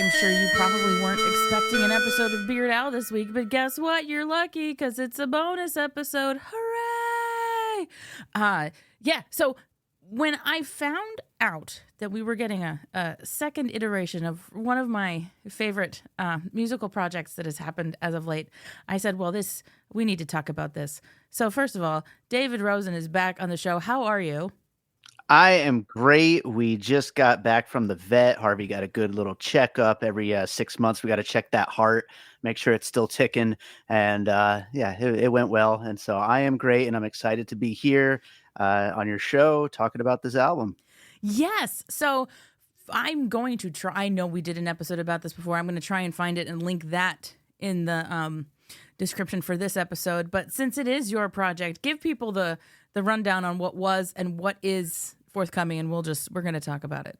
I'm sure you probably weren't expecting an episode of Beard Al this week, but guess what? You're lucky because it's a bonus episode. Hooray! So when I found out that we were getting a second iteration of one of my favorite musical projects that has happened as of late, I said, well, we need to talk about this. So first of all, David Rosen is back on the show. How are you? I am great. We just got back from the vet. Harvey got a good little checkup every 6 months. We got to check that heart, make sure it's still ticking. And it went well. And so I am great. And I'm excited to be here on your show talking about this album. Yes. So I'm going to try. I know we did an episode about this before. I'm going to try and find it and link that in the description for this episode. But since it is your project, give people the rundown on what was and what is forthcoming, and we're going to talk about it.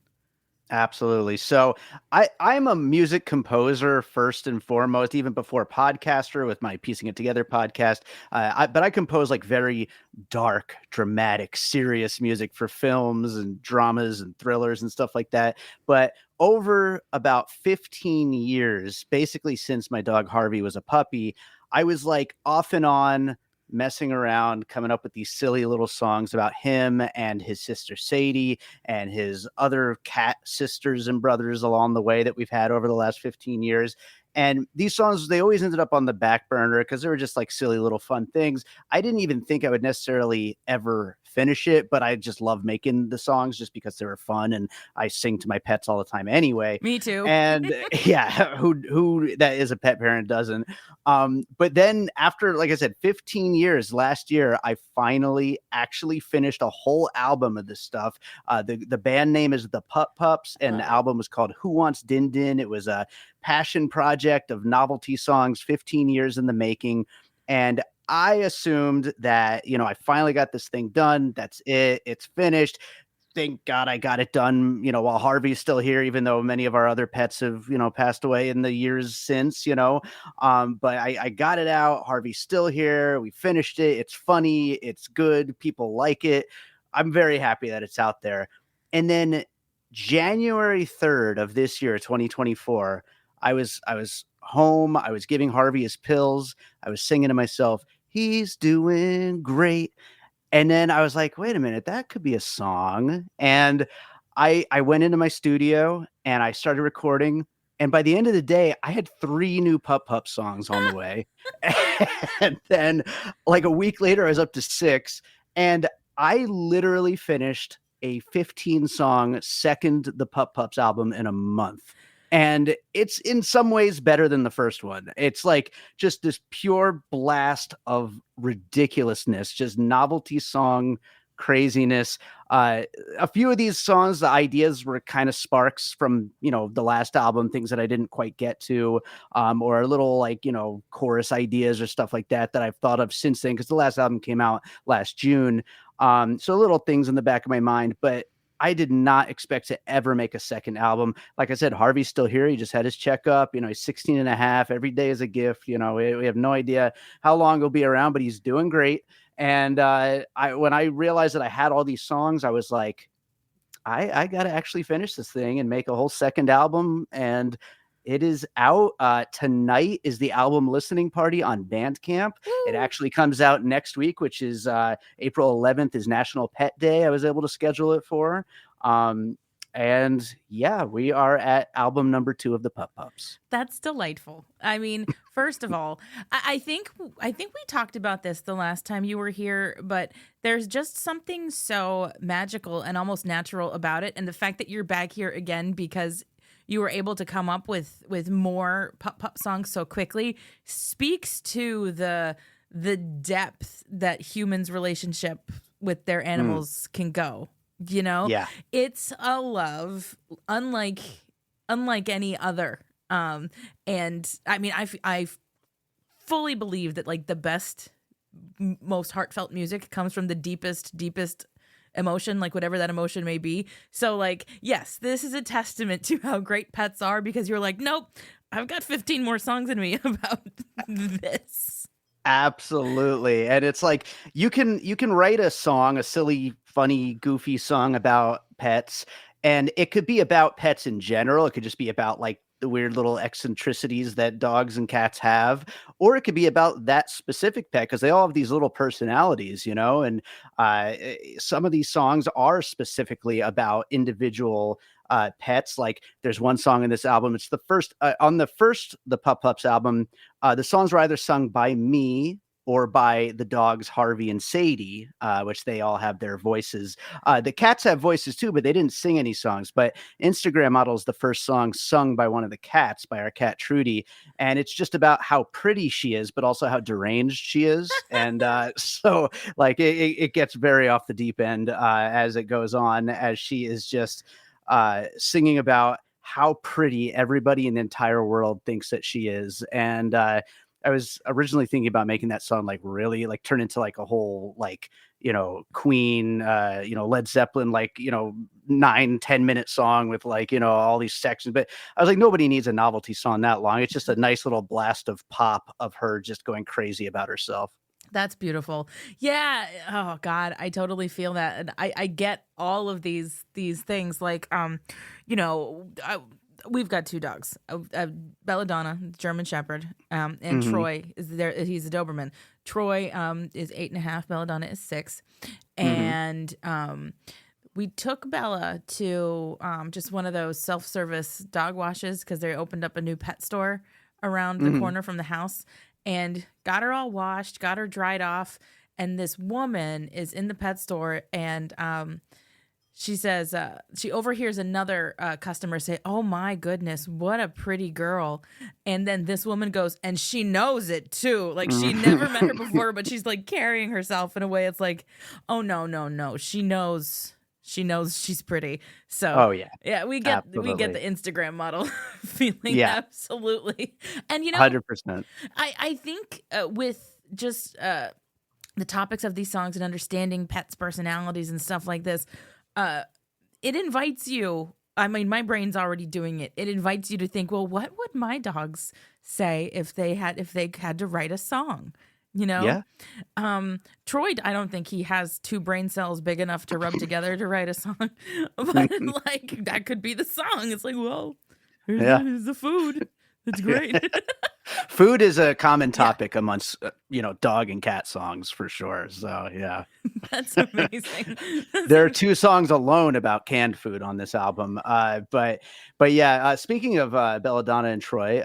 Absolutely. So I'm a music composer first and foremost, even before podcaster with my Piecing It Together podcast. But I compose like very dark, dramatic, serious music for films and dramas and thrillers and stuff like that. But over about 15 years, basically since my dog Harvey was a puppy, I was like off and on messing around, coming up with these silly little songs about him and his sister Sadie and his other cat sisters and brothers along the way that we've had over the last 15 years. And these songs, they always ended up on the back burner because they were just like silly little fun things. I didn't even think I would necessarily ever finish it, but I just love making the songs just because they were fun. And I sing to my pets all the time anyway. Me too. And yeah, who that is a pet parent doesn't. But then after, like I said, 15 years last year, I finally actually finished a whole album of this stuff. The band name is the Pups, and the album was called Who Wants Din Din. It was a passion project of novelty songs, 15 years in the making. And I assumed that, I finally got this thing done. That's it. It's finished. Thank God I got it done, while Harvey's still here, even though many of our other pets have, passed away in the years since, but I got it out. Harvey's still here. We finished it. It's funny. It's good. People like it. I'm very happy that it's out there. And then January 3rd of this year, 2024, I was home. I was giving Harvey his pills. I was singing to myself, he's doing great. And then I was like, wait a minute, that could be a song. And I went into my studio and I started recording. And by the end of the day, I had 3 new Pup songs on the way. And then like a week later, I was up to 6. And I literally finished a 15-song second the Pups album in a month. And it's in some ways better than the first one. It's like just this pure blast of ridiculousness, just novelty song craziness. A few of these songs, the ideas were kind of sparks from, the last album, things that I didn't quite get to, or a little like, chorus ideas or stuff like that I've thought of since then, because the last album came out last June. So little things in the back of my mind, but I did not expect to ever make a second album. Like I said, Harvey's still here. He just had his checkup. He's 16 and a half. Every day is a gift. We have no idea how long he'll be around, but he's doing great. And when I realized that I had all these songs, I was like, I got to actually finish this thing and make a whole second album. And it is out. Tonight is the album listening party on Bandcamp. It actually comes out next week, which is April 11th is National Pet Day. I was able to schedule it for. And yeah, we are at album number 2 of the Pups. That's delightful. I mean, first of all, I think we talked about this the last time you were here, but there's just something so magical and almost natural about it. And the fact that you're back here again because you were able to come up with more Pup songs so quickly speaks to the depth that humans' relationship with their animals can go. Yeah, it's a love unlike any other. And I mean, I fully believe that like the best, most heartfelt music comes from the deepest emotion, like whatever that emotion may be. So like, yes, this is a testament to how great pets are because you're like, nope, I've got 15 more songs in me about this. Absolutely. And it's like you can write a song, a silly, funny, goofy song about pets, and it could be about pets in general. It could just be about like the weird little eccentricities that dogs and cats have, or it could be about that specific pet because they all have these little personalities, and some of these songs are specifically about individual pets. Like there's one song in this album. It's the first on the Pups album. The songs were either sung by me or by the dogs Harvey and Sadie, which they all have their voices. The cats have voices too, but they didn't sing any songs. But Instagram Model is the first song sung by one of the cats, by our cat Trudy, and it's just about how pretty she is, but also how deranged she is. And so, like, it gets very off the deep end as it goes on, as she is just singing about how pretty everybody in the entire world thinks that she is. And I was originally thinking about making that song like really like turn into like a whole like Queen, Led Zeppelin, like 9-10 minute song with like all these sections. But I was like, nobody needs a novelty song that long. It's just a nice little blast of pop of her just going crazy about herself. That's beautiful. Yeah. Oh God, I totally feel that, and I get all of these things. Like, we've got two dogs, Belladonna, German Shepherd, and Hmm. Troy is there. He's a Doberman. Troy is 8.5. Belladonna is 6, Hmm. and we took Bella to just one of those self-service dog washes because they opened up a new pet store around the Hmm. corner from the house, and got her all washed, got her dried off. And this woman is in the pet store, and she says she overhears another customer say, "Oh my goodness, what a pretty girl!" And then this woman goes, and she knows it too. Like she never met her before, but she's like carrying herself in a way. It's like, oh no, no, no. She knows. She knows she's pretty. So Oh yeah, yeah, we get the absolutely. Instagram model feeling, Yeah, absolutely. And 100%. I think with just the topics of these songs and understanding pets' personalities and stuff like this, uh, it invites you. I mean, my brain's already doing it. It invites you to think, well, what would my dogs say if they had to write a song? You know, Yeah. Troy, I don't think he has two brain cells big enough to rub together to write a song, but like that could be the song. It's like, well, Yeah. here's the food. It's great. Food is a common Yeah, topic amongst, dog and cat songs for sure. So, yeah. that's amazing. That's There are amazing. two songs alone about canned food on this album. But yeah, speaking of Belladonna and Troy,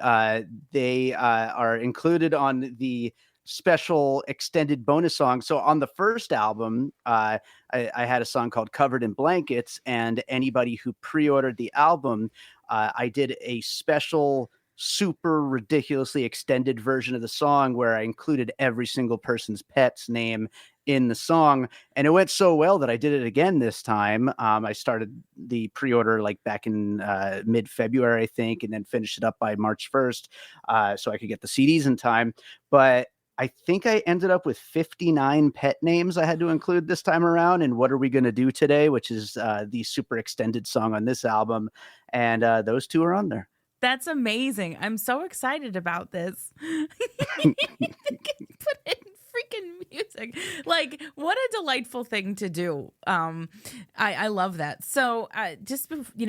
they are included on the special extended bonus song. So on the first album, I had a song called Covered in Blankets, and anybody who pre-ordered the album, I did a special super ridiculously extended version of the song where I included every single person's pet's name in the song, and it went so well that I did it again this time. I started the pre-order like back in mid-February, I think, and then finished it up by March 1st, so I could get the CDs in time. But I think I ended up with 59 pet names I had to include this time around. And What Are We Gonna Do Today, which is the super extended song on this album, and those two are on there. That's amazing. I'm so excited about this. Put in freaking music. Like, what a delightful thing to do. I love that. So,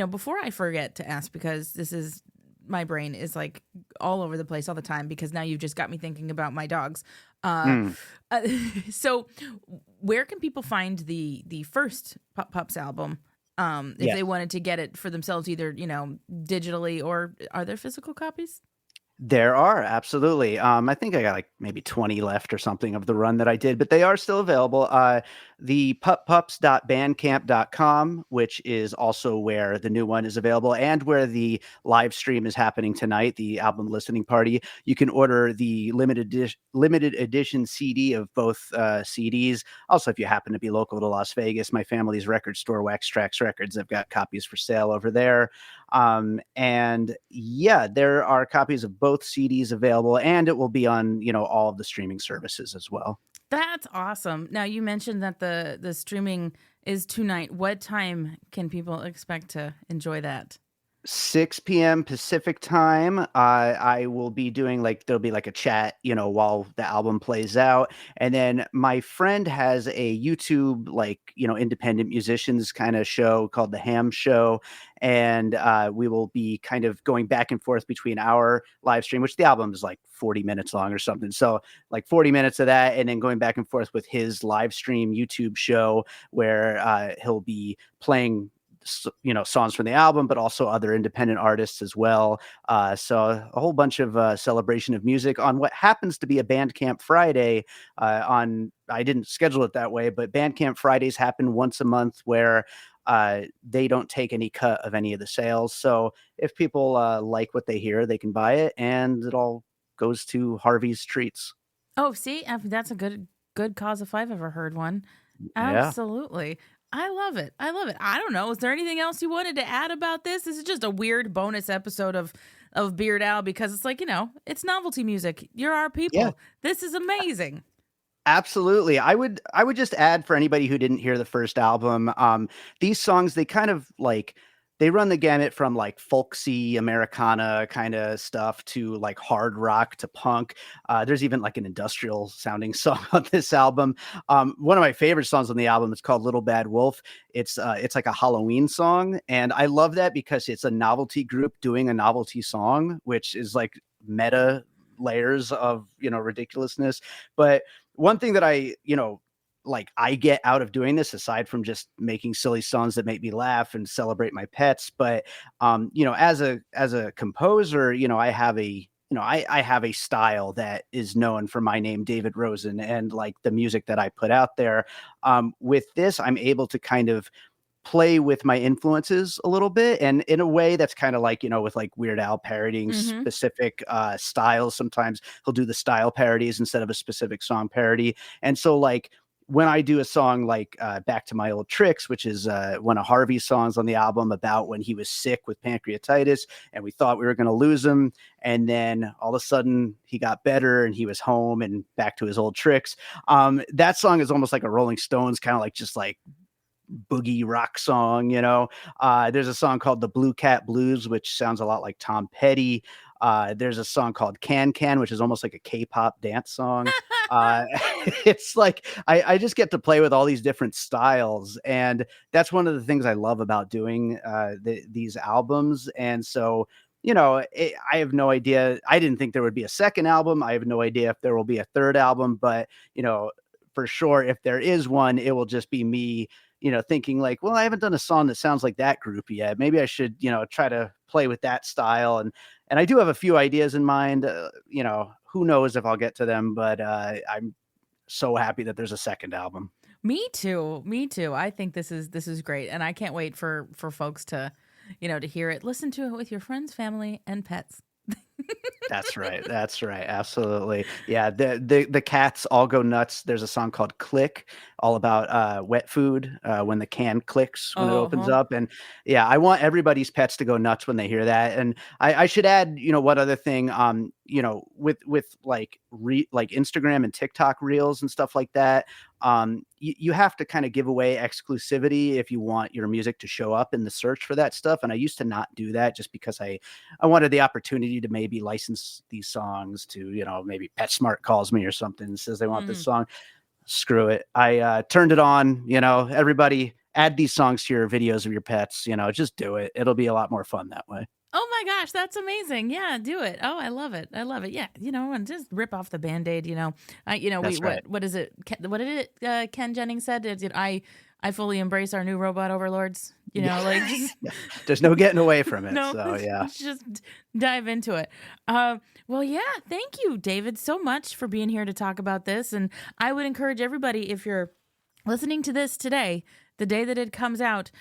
before I forget to ask, because this is my brain is like all over the place all the time because now you've just got me thinking about my dogs. Uh, Mm, uh so where can people find the first Pups album? If yeah. they wanted to get it for themselves, either, digitally, or are there physical copies? There are, absolutely. I think I got like maybe 20 left or something of the run that I did, but they are still available. The puppups.bandcamp.com, which is also where the new one is available and where the live stream is happening tonight, the album listening party. You can order the limited edition CD of both CDs. Also, if you happen to be local to Las Vegas, my family's record store, Wax Trax Records, have got copies for sale over there. And yeah, there are copies of both CDs available, and it will be on, all of the streaming services as well. That's awesome. Now you mentioned that the streaming is tonight. What time can people expect to enjoy that? 6 p.m. Pacific time. I will be doing like there'll be like a chat, while the album plays out. And then my friend has a YouTube like independent musicians kind of show called the Ham Show, and we will be kind of going back and forth between our live stream, which the album is like 40 minutes long or something. So like 40 minutes of that, and then going back and forth with his live stream YouTube show where he'll be playing songs from the album, but also other independent artists as well. So a whole bunch of celebration of music on what happens to be a Bandcamp Friday. I didn't schedule it that way, but Bandcamp Fridays happen once a month where they don't take any cut of any of the sales. So if people like what they hear, they can buy it, and it all goes to Harvey's Treats. Oh, see, that's a good cause if I've ever heard one. Yeah. Absolutely. I love it. I love it. I don't know. Is there anything else you wanted to add about this? This is just a weird bonus episode of Beard Al because it's like, it's novelty music. You're our people. Yeah. This is amazing. Absolutely. I would just add for anybody who didn't hear the first album, these songs, they kind of like they run the gamut from like folksy Americana kind of stuff to like hard rock to punk. There's even like an industrial sounding song on this album. One of my favorite songs on the album is called Little Bad Wolf. It's like a Halloween song, and I love that because it's a novelty group doing a novelty song, which is like meta layers of ridiculousness. But one thing that I get out of doing this, aside from just making silly songs that make me laugh and celebrate my pets, but as a composer, I have a style that is known for my name, David Rosen, and like the music that I put out there. With this, I'm able to kind of play with my influences a little bit, and in a way that's kind of like with like Weird Al parodying specific styles. Sometimes he'll do the style parodies instead of a specific song parody, and so like when I do a song like Back to My Old Tricks, which is one of Harvey's songs on the album about when he was sick with pancreatitis and we thought we were going to lose him, and then all of a sudden he got better and he was home and back to his old tricks. That song is almost like a Rolling Stones kind of like just like boogie rock song. There's a song called The Blue Cat Blues, which sounds a lot like Tom Petty. There's a song called Can Can, which is almost like a K-pop dance song. It's like I just get to play with all these different styles, and that's one of the things I love about doing these albums. And so I have no idea. I didn't think there would be a second album. I have no idea if there will be a third album, but for sure, if there is one, it will just be me thinking like, well, I haven't done a song that sounds like that group yet. Maybe I should, try to play with that style. And I do have a few ideas in mind. Who knows if I'll get to them, but I'm so happy that there's a second album. Me too. I think this is great, and I can't wait for folks to, to hear it. Listen to it with your friends, family, and pets. That's right. Absolutely. Yeah. The cats all go nuts. There's a song called Click, all about wet food, when the can clicks when it opens up. And yeah, I want everybody's pets to go nuts when they hear that. And I should add, what other thing, with like Instagram and TikTok reels and stuff like that. You have to kind of give away exclusivity if you want your music to show up in the search for that stuff. And I used to not do that just because I wanted the opportunity to maybe license these songs to, maybe PetSmart calls me or something and says they want this song. Screw it. I turned it on, everybody add these songs to your videos of your pets, just do it. It'll be a lot more fun that way. Oh my gosh, that's amazing. Yeah, do it. Oh, I love it. Yeah, and just rip off the Band-Aid, what is it? What did it Ken Jennings said? I fully embrace our new robot overlords, like just there's no getting away from it. No, so yeah. Just dive into it. Well, yeah, thank you, David, so much for being here to talk about this. And I would encourage everybody, if you're listening to this today, the day that it comes out,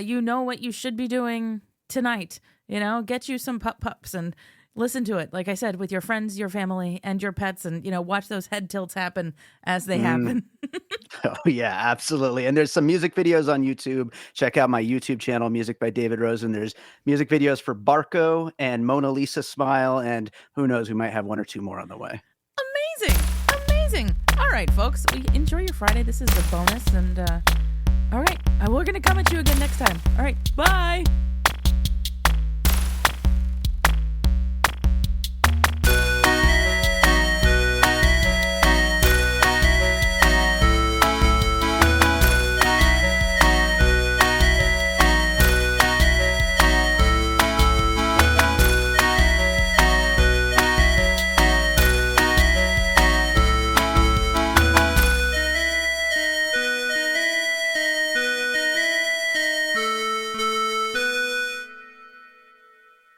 you know what you should be doing tonight. Get you some pups and listen to it. Like I said, with your friends, your family, and your pets, and watch those head tilts happen as they happen. Oh yeah, absolutely. And there's some music videos on YouTube. Check out my YouTube channel, Music by David Rosen. There's music videos for Barco and Mona Lisa Smile, and who knows, we might have one or two more on the way. Amazing. All right, folks, enjoy your Friday. This is the bonus, and all right, we're gonna come at you again next time. All right, bye.